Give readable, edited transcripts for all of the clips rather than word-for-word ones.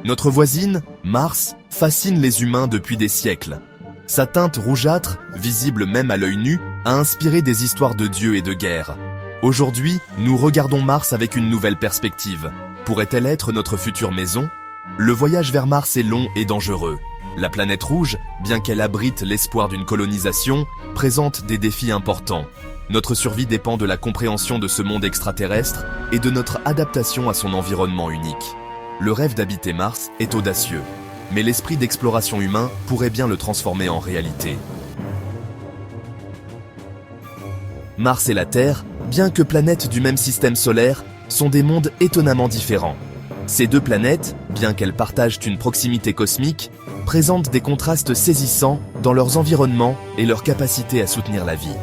Notre voisine, Mars, fascine les humains depuis des siècles. Sa teinte rougeâtre, visible même à l'œil nu, a inspiré des histoires de dieux et de guerres. Aujourd'hui, nous regardons Mars avec une nouvelle perspective. Pourrait-elle être notre future maison? Le voyage vers Mars est long et dangereux. La planète rouge, bien qu'elle abrite l'espoir d'une colonisation, présente des défis importants. Notre survie dépend de la compréhension de ce monde extraterrestre et de notre adaptation à son environnement unique. Le rêve d'habiter Mars est audacieux, mais l'esprit d'exploration humain pourrait bien le transformer en réalité. Mars et la Terre, bien que planètes du même système solaire, sont des mondes étonnamment différents. Ces deux planètes, bien qu'elles partagent une proximité cosmique, présentent des contrastes saisissants dans leurs environnements et leur capacité à soutenir la vie.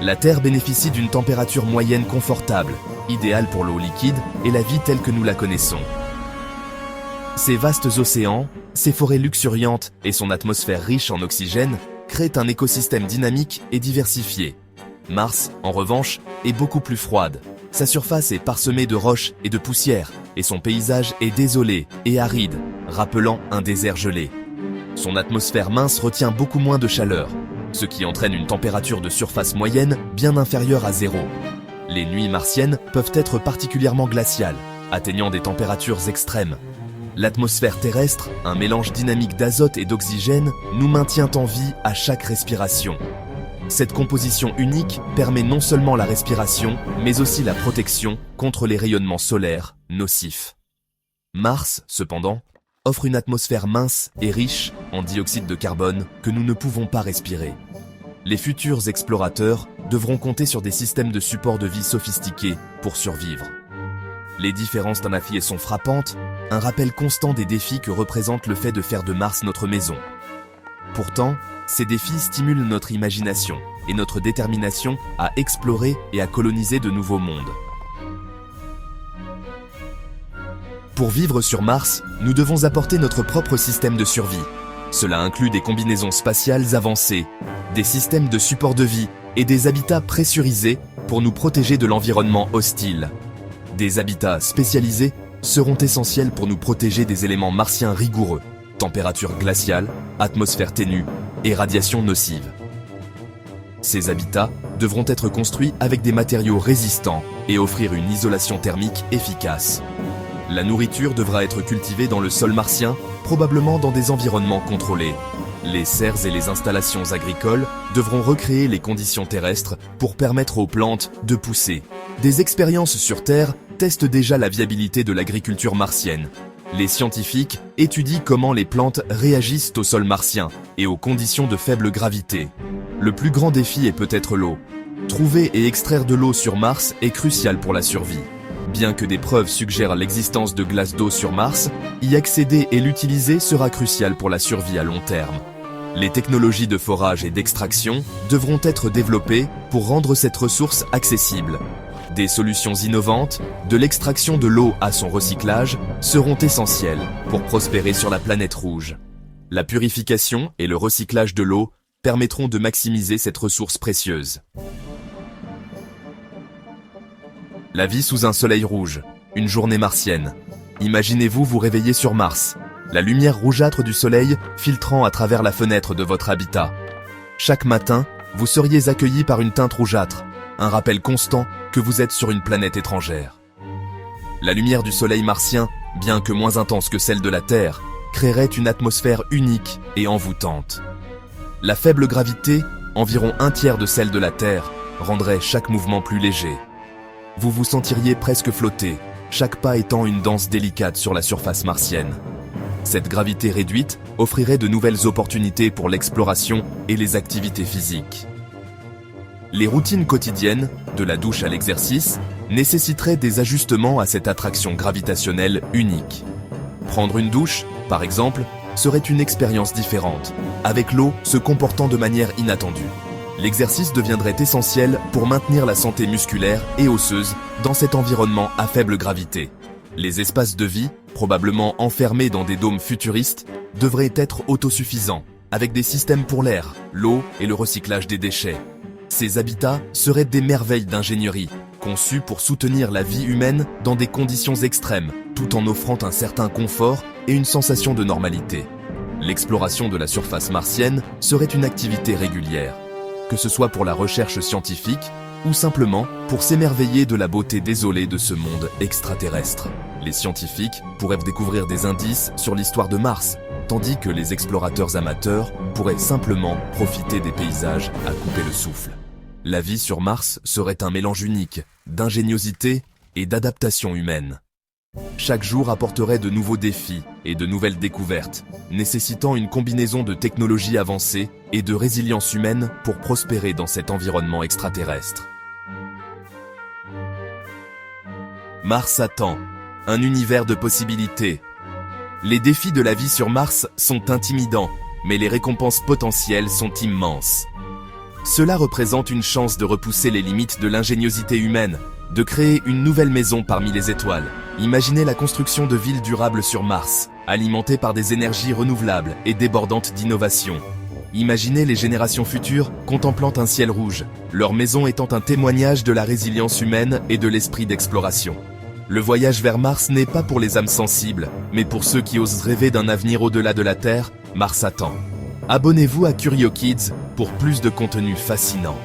La Terre bénéficie d'une température moyenne confortable, idéale pour l'eau liquide et la vie telle que nous la connaissons. Ses vastes océans, ses forêts luxuriantes et son atmosphère riche en oxygène créent un écosystème dynamique et diversifié. Mars, en revanche, est beaucoup plus froide. Sa surface est parsemée de roches et de poussière, et son paysage est désolé et aride, rappelant un désert gelé. Son atmosphère mince retient beaucoup moins de chaleur, ce qui entraîne une température de surface moyenne bien inférieure à 0. Les nuits martiennes peuvent être particulièrement glaciales, atteignant des températures extrêmes. L'atmosphère terrestre, un mélange dynamique d'azote et d'oxygène, nous maintient en vie à chaque respiration. Cette composition unique permet non seulement la respiration, mais aussi la protection contre les rayonnements solaires nocifs. Mars, cependant, offre une atmosphère mince et riche en dioxyde de carbone que nous ne pouvons pas respirer. Les futurs explorateurs devront compter sur des systèmes de support de vie sophistiqués pour survivre. Les différences d'un affilié sont frappantes, un rappel constant des défis que représente le fait de faire de Mars notre maison. Pourtant, ces défis stimulent notre imagination et notre détermination à explorer et à coloniser de nouveaux mondes. Pour vivre sur Mars, nous devons apporter notre propre système de survie. Cela inclut des combinaisons spatiales avancées, des systèmes de support de vie et des habitats pressurisés pour nous protéger de l'environnement hostile. Des habitats spécialisés seront essentiels pour nous protéger des éléments martiens rigoureux, température glaciale, atmosphère ténue et radiation nocive. Ces habitats devront être construits avec des matériaux résistants et offrir une isolation thermique efficace. La nourriture devra être cultivée dans le sol martien, probablement dans des environnements contrôlés. Les serres et les installations agricoles devront recréer les conditions terrestres pour permettre aux plantes de pousser. Des expériences sur Terre testent déjà la viabilité de l'agriculture martienne. Les scientifiques étudient comment les plantes réagissent au sol martien et aux conditions de faible gravité. Le plus grand défi est peut-être l'eau. Trouver et extraire de l'eau sur Mars est crucial pour la survie. Bien que des preuves suggèrent l'existence de glaces d'eau sur Mars, y accéder et l'utiliser sera crucial pour la survie à long terme. Les technologies de forage et d'extraction devront être développées pour rendre cette ressource accessible. Des solutions innovantes, de l'extraction de l'eau à son recyclage, seront essentielles pour prospérer sur la planète rouge. La purification et le recyclage de l'eau permettront de maximiser cette ressource précieuse. La vie sous un soleil rouge, une journée martienne. Imaginez-vous vous réveiller sur Mars, la lumière rougeâtre du soleil filtrant à travers la fenêtre de votre habitat. Chaque matin, vous seriez accueilli par une teinte rougeâtre, un rappel constant que vous êtes sur une planète étrangère. La lumière du soleil martien, bien que moins intense que celle de la Terre, créerait une atmosphère unique et envoûtante. La faible gravité, environ un tiers de celle de la Terre, rendrait chaque mouvement plus léger. Vous vous sentiriez presque flotter, chaque pas étant une danse délicate sur la surface martienne. Cette gravité réduite offrirait de nouvelles opportunités pour l'exploration et les activités physiques. Les routines quotidiennes, de la douche à l'exercice, nécessiteraient des ajustements à cette attraction gravitationnelle unique. Prendre une douche, par exemple, serait une expérience différente, avec l'eau se comportant de manière inattendue. L'exercice deviendrait essentiel pour maintenir la santé musculaire et osseuse dans cet environnement à faible gravité. Les espaces de vie, probablement enfermés dans des dômes futuristes, devraient être autosuffisants, avec des systèmes pour l'air, l'eau et le recyclage des déchets. Ces habitats seraient des merveilles d'ingénierie, conçu pour soutenir la vie humaine dans des conditions extrêmes, tout en offrant un certain confort et une sensation de normalité. L'exploration de la surface martienne serait une activité régulière, que ce soit pour la recherche scientifique ou simplement pour s'émerveiller de la beauté désolée de ce monde extraterrestre. Les scientifiques pourraient découvrir des indices sur l'histoire de Mars, tandis que les explorateurs amateurs pourraient simplement profiter des paysages à couper le souffle. La vie sur Mars serait un mélange unique d'ingéniosité et d'adaptation humaine. Chaque jour apporterait de nouveaux défis et de nouvelles découvertes, nécessitant une combinaison de technologies avancées et de résilience humaine pour prospérer dans cet environnement extraterrestre. Mars attend, un univers de possibilités. Les défis de la vie sur Mars sont intimidants, mais les récompenses potentielles sont immenses. Cela représente une chance de repousser les limites de l'ingéniosité humaine, de créer une nouvelle maison parmi les étoiles. Imaginez la construction de villes durables sur Mars, alimentées par des énergies renouvelables et débordantes d'innovation. Imaginez les générations futures contemplant un ciel rouge, leur maison étant un témoignage de la résilience humaine et de l'esprit d'exploration. Le voyage vers Mars n'est pas pour les âmes sensibles, mais pour ceux qui osent rêver d'un avenir au-delà de la Terre. Mars attend. Abonnez-vous à Curio Kids pour plus de contenu fascinant.